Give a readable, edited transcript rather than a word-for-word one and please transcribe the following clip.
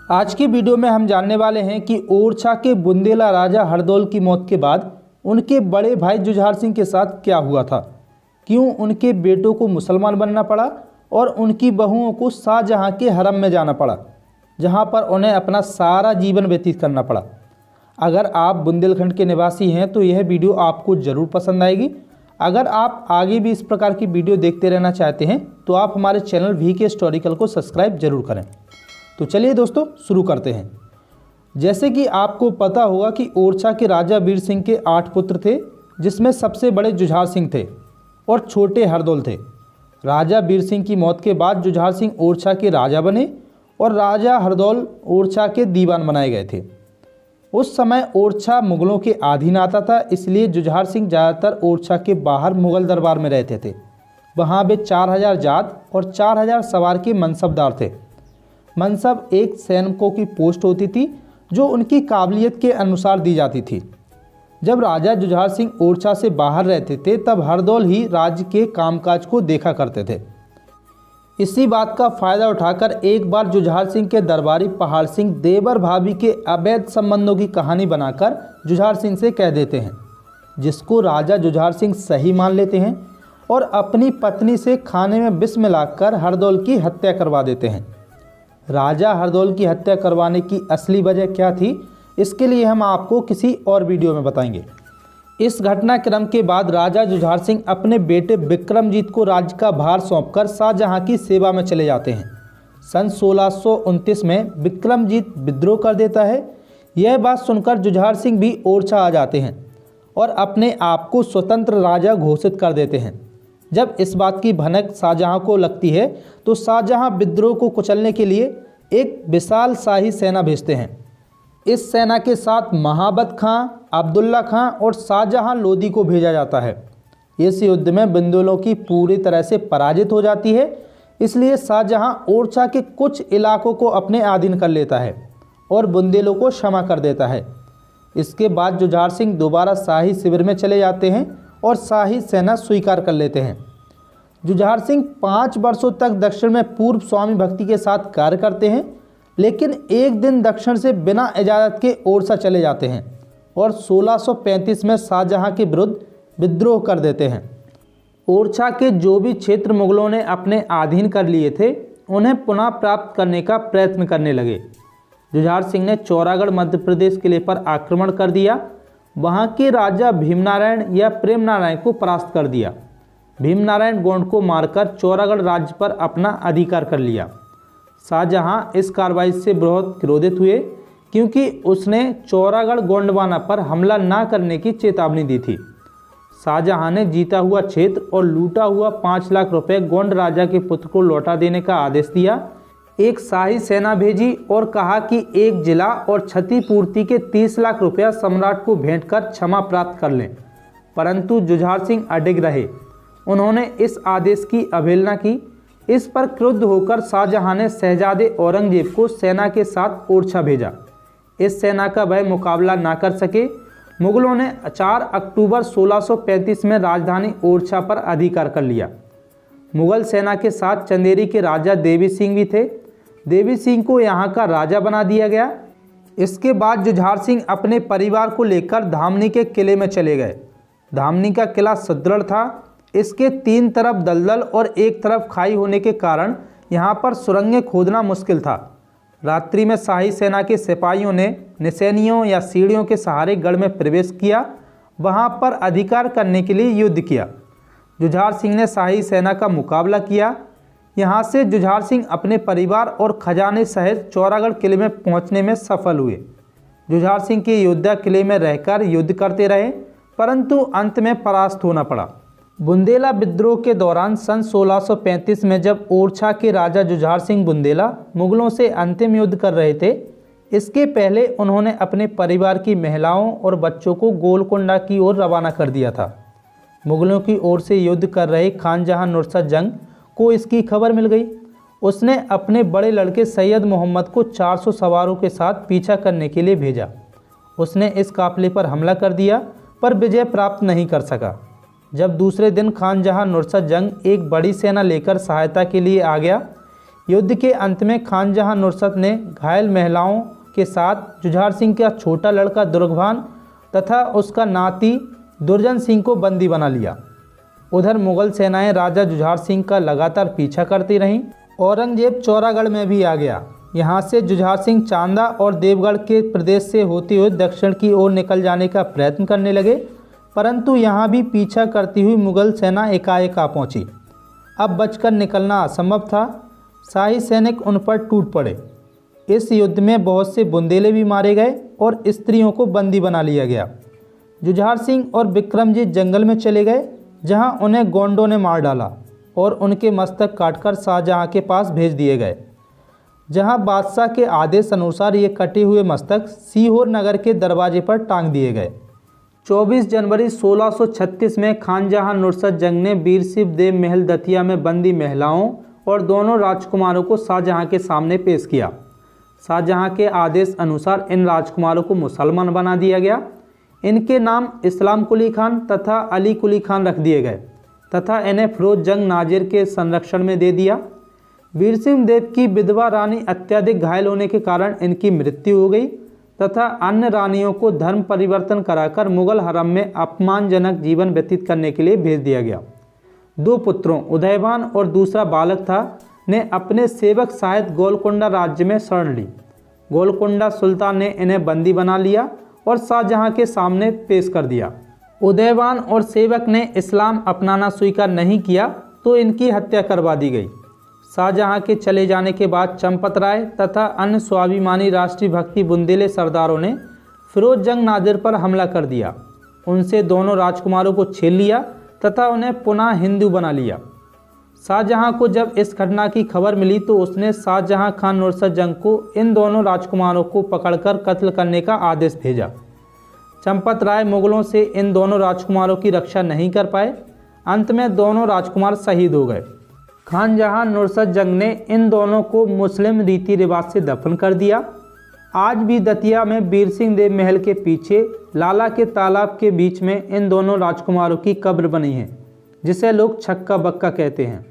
आज की वीडियो में हम जानने वाले हैं कि ओरछा के बुंदेला राजा हरदौल की मौत के बाद उनके बड़े भाई जुझार सिंह के साथ क्या हुआ था, क्यों उनके बेटों को मुसलमान बनना पड़ा और उनकी बहुओं को शाहजहां के हरम में जाना पड़ा, जहां पर उन्हें अपना सारा जीवन व्यतीत करना पड़ा। अगर आप बुंदेलखंड के निवासी हैं तो यह वीडियो आपको ज़रूर पसंद आएगी। अगर आप आगे भी इस प्रकार की वीडियो देखते रहना चाहते हैं तो आप हमारे चैनल VK हिस्टोरिकल को सब्सक्राइब जरूर करें। तो चलिए दोस्तों शुरू करते हैं। जैसे कि आपको पता होगा कि ओरछा के राजा वीर सिंह के 8 पुत्र थे, जिसमें सबसे बड़े जुझार सिंह थे और छोटे हरदौल थे। राजा वीर सिंह की मौत के बाद जुझार सिंह ओरछा के राजा बने और राजा हरदौल ओरछा के दीवान बनाए गए थे। उस समय ओरछा मुगलों के अधीन आता था, इसलिए जुझार सिंह ज़्यादातर ओरछा के बाहर मुगल दरबार में रहते थे। वहाँ वे 4000 जात और 4000 सवार के मनसबदार थे। मनसब एक सैनिकों की पोस्ट होती थी जो उनकी काबिलियत के अनुसार दी जाती थी। जब राजा जुझार सिंह ओरछा से बाहर रहते थे तब हरदौल ही राज्य के कामकाज को देखा करते थे। इसी बात का फ़ायदा उठाकर एक बार जुझार सिंह के दरबारी पहाड़ सिंह देवर भाभी के अवैध संबंधों की कहानी बनाकर जुझार सिंह से कह देते हैं, जिसको राजा जुझार सिंह सही मान लेते हैं और अपनी पत्नी से खाने में विष मिलाकर हरदौल की हत्या करवा देते हैं। राजा हरदौल की हत्या करवाने की असली वजह क्या थी, इसके लिए हम आपको किसी और वीडियो में बताएंगे। इस घटनाक्रम के बाद राजा जुझार सिंह अपने बेटे विक्रमजीत को राज्य का भार सौंपकर शाहजहां की सेवा में चले जाते हैं। सन 1629 में विक्रमजीत विद्रोह कर देता है। यह बात सुनकर जुझार सिंह भी ओरछा आ जाते हैं और अपने आप को स्वतंत्र राजा घोषित कर देते हैं। जब इस बात की भनक शाहजहां को लगती है तो शाहजहां विद्रोह को कुचलने के लिए एक विशाल शाही सेना भेजते हैं। इस सेना के साथ महाबत खां, अब्दुल्ला खां और शाहजहां लोदी को भेजा जाता है। इस युद्ध में बुंदेलों की पूरी तरह से पराजित हो जाती है, इसलिए शाहजहां ओरछा के कुछ इलाकों को अपने अधीन कर लेता है और बुंदेलों को क्षमा कर देता है। इसके बाद जुझार सिंह दोबारा शाही शिविर में चले जाते हैं और शाही सेना स्वीकार कर लेते हैं। जुझार सिंह 5 वर्षों तक दक्षिण में पूर्व स्वामी भक्ति के साथ कार्य करते हैं, लेकिन एक दिन दक्षिण से बिना इजाज़त के ओरछा चले जाते हैं और 1635 में शाहजहां के विरुद्ध विद्रोह कर देते हैं। ओरछा के जो भी क्षेत्र मुगलों ने अपने अधीन कर लिए थे, उन्हें पुनः प्राप्त करने का प्रयत्न करने लगे। जुझार सिंह ने चौरागढ़ मध्य प्रदेश किले पर आक्रमण कर दिया। वहाँ के राजा भीमनारायण या प्रेम नारायण को परास्त कर दिया। भीमनारायण गोंड को मारकर चौरागढ़ राज्य पर अपना अधिकार कर लिया। शाहजहां इस कार्रवाई से बहुत क्रोधित हुए, क्योंकि उसने चौरागढ़ गोंडवाना पर हमला न करने की चेतावनी दी थी। शाहजहां ने जीता हुआ क्षेत्र और लूटा हुआ 5 लाख रुपए गोंड राजा के पुत्र को लौटा देने का आदेश दिया। एक शाही सेना भेजी और कहा कि एक जिला और क्षतिपूर्ति के 30 लाख रुपया सम्राट को भेंट कर क्षमा प्राप्त कर लें, परंतु जुझार सिंह अडिग रहे। उन्होंने इस आदेश की अवहेलना की। इस पर क्रुद्ध होकर शाहजहां ने शहजादे औरंगजेब को सेना के साथ ओरछा भेजा। इस सेना का वह मुकाबला ना कर सके। मुगलों ने 4 अक्टूबर 1635 में राजधानी ओरछा पर अधिकार कर लिया। मुगल सेना के साथ चंदेरी के राजा देवी सिंह भी थे। देवी सिंह को यहाँ का राजा बना दिया गया। इसके बाद जुझार सिंह अपने परिवार को लेकर धामनी के किले में चले गए। धामनी का किला सुदृढ़ था। इसके 3 तरफ दलदल और एक तरफ खाई होने के कारण यहाँ पर सुरंगें खोदना मुश्किल था। रात्रि में शाही सेना के सिपाहियों ने निशानियों या सीढ़ियों के सहारे गढ़ में प्रवेश किया, वहाँ पर अधिकार करने के लिए युद्ध किया। जुझार सिंह ने शाही सेना का मुकाबला किया। यहाँ से जुझार सिंह अपने परिवार और खजाने सहित चौरागढ़ किले में पहुँचने में सफल हुए। जुझार सिंह के योद्धा किले में रहकर युद्ध करते रहे, परंतु अंत में परास्त होना पड़ा। बुंदेला विद्रोह के दौरान सन 1635 में जब ओरछा के राजा जुझार सिंह बुंदेला मुगलों से अंतिम युद्ध कर रहे थे, इसके पहले उन्होंने अपने परिवार की महिलाओं और बच्चों को गोलकोंडा की ओर रवाना कर दिया था। मुगलों की ओर से युद्ध कर रहे खानजहां नुसरत जंग को इसकी खबर मिल गई। उसने अपने बड़े लड़के सैयद मोहम्मद को 400 सवारों के साथ पीछा करने के लिए भेजा। उसने इस काफिले पर हमला कर दिया, पर विजय प्राप्त नहीं कर सका। जब दूसरे दिन खानजहां नुसरत जंग एक बड़ी सेना लेकर सहायता के लिए आ गया, युद्ध के अंत में खान जहां नुसरत ने घायल महिलाओं के साथ जुझार सिंह का छोटा लड़का दुर्गभान तथा उसका नाती दुर्जन सिंह को बंदी बना लिया। उधर मुगल सेनाएं राजा जुझार सिंह का लगातार पीछा करती रहीं। औरंगजेब चौरागढ़ में भी आ गया। यहाँ से जुझार सिंह चांदा और देवगढ़ के प्रदेश से होते हुए दक्षिण की ओर निकल जाने का प्रयत्न करने लगे, परंतु यहाँ भी पीछा करती हुई मुगल सेना एकाएक आ पहुँची। अब बचकर निकलना असंभव था। शाही सैनिक उन पर टूट पड़े। इस युद्ध में बहुत से बुंदेले भी मारे गए और स्त्रियों को बंदी बना लिया गया। जुझार सिंह और विक्रमजीत जंगल में चले गए, जहां उन्हें गोंडों ने मार डाला और उनके मस्तक काटकर शाहजहां के पास भेज दिए गए, जहां बादशाह के आदेश अनुसार ये कटे हुए मस्तक सीहोर नगर के दरवाजे पर टांग दिए गए। 24 जनवरी 1636 में खान जहां नुसरत जंग ने वीर शिव देव महल दतिया में बंदी महिलाओं और दोनों राजकुमारों को शाहजहां के सामने पेश किया। शाहजहां के आदेश अनुसार इन राजकुमारों को मुसलमान बना दिया गया। इनके नाम इस्लाम कुली खान तथा अली कुली खान रख दिए गए तथा इन्हें फिरोज जंग नाजिर के संरक्षण में दे दिया। वीर सिंह देव की विधवा रानी अत्यधिक घायल होने के कारण इनकी मृत्यु हो गई तथा अन्य रानियों को धर्म परिवर्तन कराकर मुगल हरम में अपमानजनक जीवन व्यतीत करने के लिए भेज दिया गया। 2 पुत्रों उदयभान और दूसरा बालक था ने अपने सेवक सहित गोलकुंडा राज्य में शरण ली। गोलकुंडा सुल्तान ने इन्हें बंदी बना लिया और शाहजहां के सामने पेश कर दिया। उदयभान और सेवक ने इस्लाम अपनाना स्वीकार नहीं किया तो इनकी हत्या करवा दी गई। शाहजहां के चले जाने के बाद चंपत राय तथा अन्य स्वाभिमानी राष्ट्रीय भक्ति बुंदेले सरदारों ने फिरोज जंग नाजिर पर हमला कर दिया। उनसे दोनों राजकुमारों को छीन लिया तथा उन्हें पुनः हिंदू बना लिया। शाहजहां को जब इस घटना की खबर मिली तो उसने शाहजहां खान नुसरत जंग को इन दोनों राजकुमारों को पकड़कर कत्ल करने का आदेश भेजा। चंपत राय मुगलों से इन दोनों राजकुमारों की रक्षा नहीं कर पाए। अंत में दोनों राजकुमार शहीद हो गए। खान जहां नुसरत जंग ने इन दोनों को मुस्लिम रीति रिवाज से दफन कर दिया। आज भी दतिया में वीर सिंह देव महल के पीछे लाला के तालाब के बीच में इन दोनों राजकुमारों की कब्र बनी है, जिसे लोग छक्का बक्का कहते हैं।